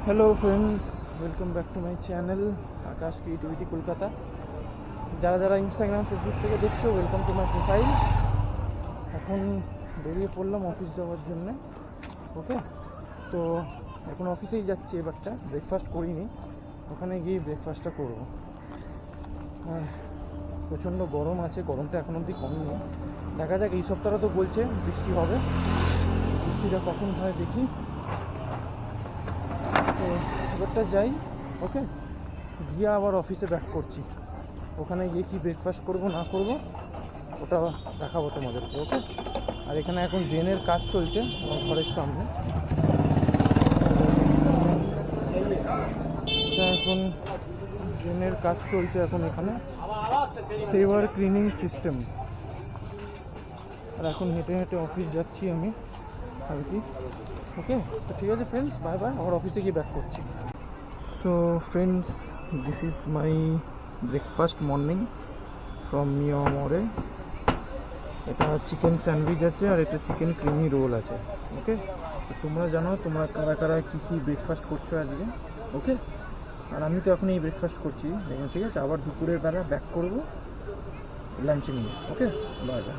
Hello friends, welcome back to my channel Akash creativity Kolkata. যারা যারা Instagram Facebook থেকে দেখছো, ওয়েলকাম টু মাই প্রোফাইল। এখন বেরিয়ে পড়লাম অফিস যাওয়ার জন্য। ওকে, তো এখন অফিসেই যাচ্ছি। এবারটা ব্রেকফাস্ট করিনি, ওখানে গিয়ে ব্রেকফাস্টটা করবো। প্রচণ্ড গরম আছে, গরমটা এখন অবধি কমেনি। দেখা যাক, এই সপ্তাহটা তো বলছে বৃষ্টি হবে, বৃষ্টিটা কখন হয় দেখি। তো এবারটা যাই, ওকে, গিয়ে আবার অফিসে ব্যাক করছি। ওখানে গিয়ে কি ব্রেকফাস্ট করবো না করবো ওটা দেখাবো তোমাদেরকে, ওকে। আর এখানে এখন ড্রেনের কাজ চলছে আমার ঘরের সামনে। এখন ড্রেনের কাজ চলছে এখন এখানে, সেভার ক্লিনিং সিস্টেম। আর এখন হেঁটে হেঁটে অফিস যাচ্ছি আমি আর কি। ওকে, তো ঠিক আছে ফ্রেন্ডস, বাই বাই, আবার অফিসে গিয়ে ব্যাক করছি। So friends, this is my breakfast morning from মিও মোড়ে। এটা চিকেন স্যান্ডউইচ আছে আর এটা চিকেন ক্রিমি রোল আছে। ওকে, তো তোমরা জানো তোমরা কারা কারা কী কী ব্রেকফাস্ট করছো আজকে, ওকে। আর আমি তো এখন এই ব্রেকফাস্ট করছি, ঠিক আছে। আবার দুপুরের বেলা ব্যাক করবো লাঞ্চে নিয়ে, ওকে। Bye bye.